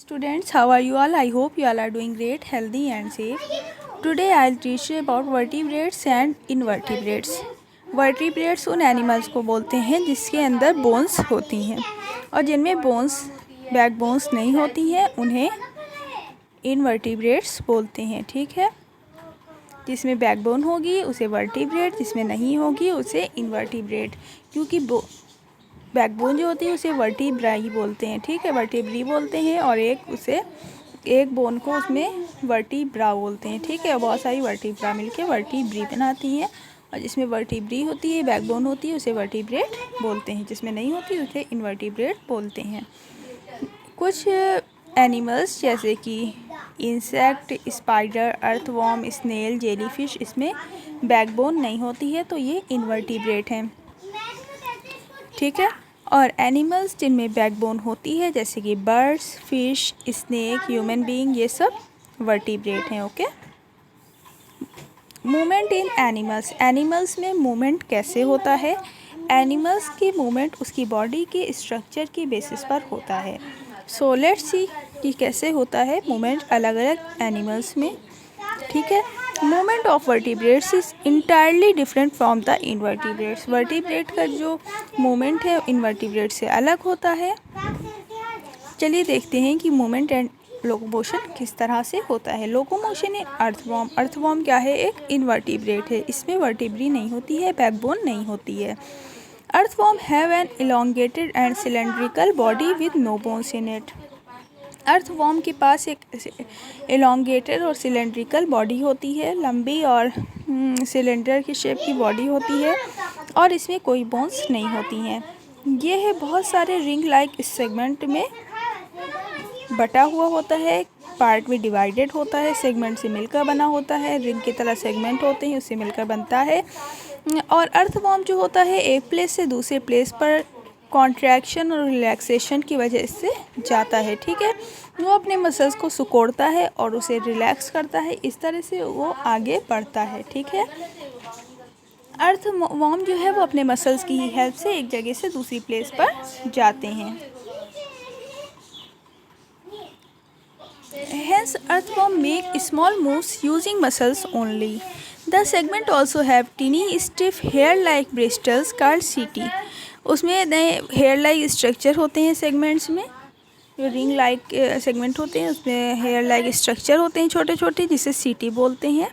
Students, how are you all? I hope you all are doing great, healthy and safe. Today I'll teach you about vertebrates and invertebrates. Vertebrates उन animals को बोलते हैं जिसके अंदर bones होती हैं और जिनमें बोन्स बैक बोन्स नहीं होती हैं उन्हें इनवर्टिब्रेट्स बोलते हैं। ठीक है, जिसमें बैकबोन होगी उसे वर्टिब्रेट, जिसमें नहीं होगी उसे इनवर्टिब्रेट, क्योंकि बैकबोन जो होती है उसे वर्टिब्रा ही बोलते हैं। ठीक है, वर्टिब्री बोलते हैं और एक बोन को उसमें वर्टिब्रा बोलते हैं। ठीक है, बहुत सारी वर्टिब्रा मिलके वर्टिब्री बनाती हैं और जिसमें वर्टिब्री होती है, बैकबोन होती है, उसे वर्टिब्रेट बोलते हैं। जिसमें नहीं होती उसे इनवर्टिब्रेट बोलते हैं। कुछ एनिमल्स जैसे कि insect, spider, earthworm, snail, jellyfish, इसमें बैकबोन नहीं होती है तो ये इनवर्टिब्रेट हैं। ठीक है, और एनिमल्स जिनमें बैकबोन होती है जैसे कि birds, fish, snake, human being, ये सब वर्टिब्रेट हैं। Okay, movement in animals. Animals में मूवमेंट कैसे होता है? एनिमल्स की मूवमेंट उसकी बॉडी के स्ट्रक्चर की बेसिस पर होता है। सो लेट्स सी कि कैसे होता है मूवमेंट अलग अलग एनिमल्स में। ठीक है, movement of vertebrates is entirely different from the invertebrates. Vertebrate का जो मूवमेंट है इनवर्टिब्रेट से अलग होता है। चलिए देखते हैं कि मूवमेंट एंड लोकोमोशन किस तरह से होता है। लोकोमोशन इन अर्थवॉर्म। अर्थवॉर्म क्या है? एक इनवर्टिब्रेट है, इसमें वर्टिब्री नहीं होती है, बैकबोन नहीं होती है। Earthworm have an elongated and cylindrical body with no bones in it. Earthworm के पास एक एलोंगेटेड और सिलेंड्रिकल बॉडी होती है, लंबी और सिलेंडर की शेप की बॉडी होती है और इसमें कोई बोन्स नहीं होती हैं। ये है बहुत सारे रिंग लाइक सेगमेंट में बटा हुआ होता है, पार्ट में डिवाइडेड होता है, सेगमेंट से मिलकर बना होता है, रिंग की तरह सेगमेंट होते हैं, उससे मिलकर बनता है। और अर्थवॉर्म जो होता है एक प्लेस से दूसरे प्लेस पर कॉन्ट्रैक्शन और रिलैक्सेशन की वजह से जाता है। ठीक है, वो अपने मसल्स को सिकोड़ता है और उसे रिलैक्स करता है, इस तरह से वो आगे बढ़ता है। ठीक है, अर्थवॉर्म जो है वो अपने मसल्स की हेल्प से एक जगह से दूसरी प्लेस पर जाते हैं। Hence, earthworm make small moves using muscles only. The segment also have tiny stiff hair-like bristles called setae. उसमें नए hair-like structure होते हैं सेगमेंट्स में, जो ring-like सेगमेंट होते हैं उसमें hair-like structure होते हैं छोटे छोटे, जिसे setae बोलते हैं।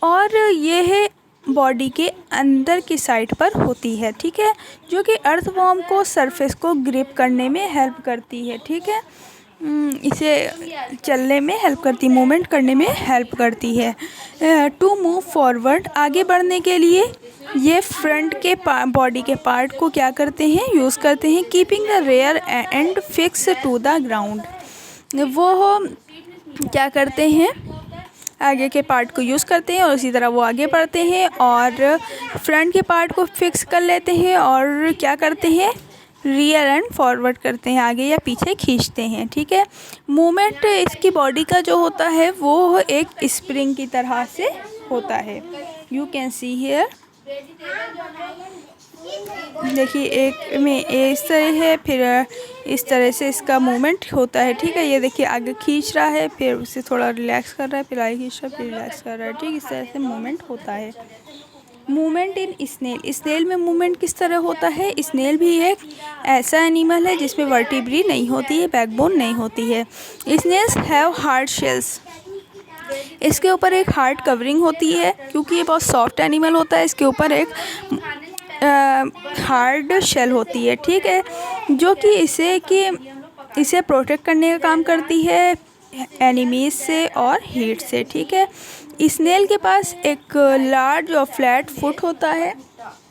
और ये है बॉडी के अंदर की साइड पर होती है। ठीक है, जो कि अर्थवॉर्म को सरफेस को ग्रिप करने में हेल्प करती है। ठीक है, इसे चलने में हेल्प करती है, मूवमेंट करने में हेल्प करती है। टू मूव फॉरवर्ड, आगे बढ़ने के लिए ये फ्रंट के बॉडी के पार्ट को क्या करते हैं? यूज़ करते हैं। Keeping the rear end fix to the ground, वो क्या करते हैं? आगे के पार्ट को यूज़ करते हैं और उसी तरह वो आगे बढ़ते हैं और फ्रंट के पार्ट को फिक्स कर लेते हैं और क्या करते हैं? रियर एंड फॉरवर्ड करते हैं, आगे या पीछे खींचते हैं। ठीक है, मूवमेंट इसकी बॉडी का जो होता है वो एक स्प्रिंग की तरह से होता है। यू कैन सी हियर, देखिए एक में इस तरह है, फिर इस तरह से इसका मूवमेंट होता है। ठीक है, ये देखिए आगे खींच रहा है, फिर उसे थोड़ा रिलैक्स कर रहा है, फिर आगे खींच रहा है, फिर रिलैक्स कर रहा है। ठीक, इस तरह से मूवमेंट होता है। Movement in snail. स्नेल में मूवमेंट किस तरह होता है? स्नेल भी एक ऐसा एनिमल है जिसमें वर्टिब्री नहीं होती है, बैकबोन नहीं होती है। Snails have hard shells. इसके ऊपर एक हार्ड कवरिंग होती है, क्योंकि ये बहुत सॉफ्ट एनिमल होता है, इसके ऊपर एक हार्ड शेल होती है। ठीक है, जो कि इसे प्रोटेक्ट करने का काम करती है एनिमीज से और हीट से। ठीक है, स्नेल के पास एक लार्ज और फ्लैट फुट होता है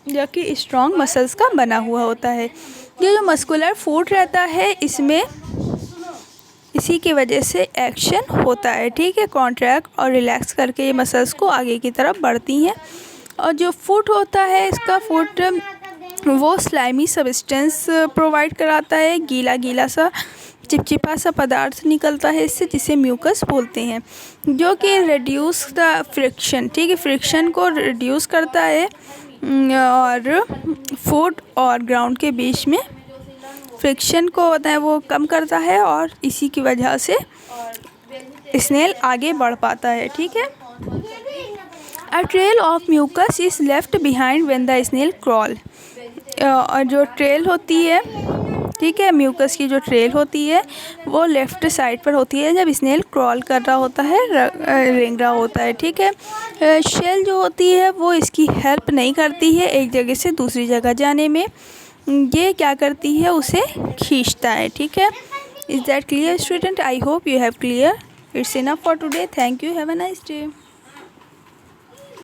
जो कि स्ट्रॉन्ग मसल्स का बना हुआ होता है। ये जो मस्कुलर फुट रहता है इसमें इसी की वजह से एक्शन होता है। ठीक है, कॉन्ट्रैक्ट और रिलैक्स करके ये मसल्स को आगे की तरफ बढ़ती हैं। और जो फुट होता है इसका फुट वो स्लाइमी सब्सटेंस प्रोवाइड कराता है, गीला गीला सा चिपचिपा सा पदार्थ निकलता है इससे, जिसे म्यूकस बोलते हैं, जो कि रिड्यूस द फ्रिक्शन। ठीक है, फ्रिक्शन को रिड्यूस करता है और फुट और ग्राउंड के बीच में फ्रिक्शन को होता है वो कम करता है और इसी की वजह से स्नेल आगे बढ़ पाता है। ठीक है। A trail of mucus is left behind when the snail crawl. और जो ट्रेल होती है, ठीक है, म्यूकस की जो ट्रेल होती है वो लेफ़्ट साइड पर होती है जब स्नेल क्रॉल कर रहा होता है, रेंग रहा होता है। ठीक है। शेल जो होती है वो इसकी हेल्प नहीं करती है एक जगह से दूसरी जगह जाने में, ये क्या करती है, उसे खींचता है। ठीक है। Is that clear student? I hope you have clear. It's enough for today. Thank you. Have a nice day.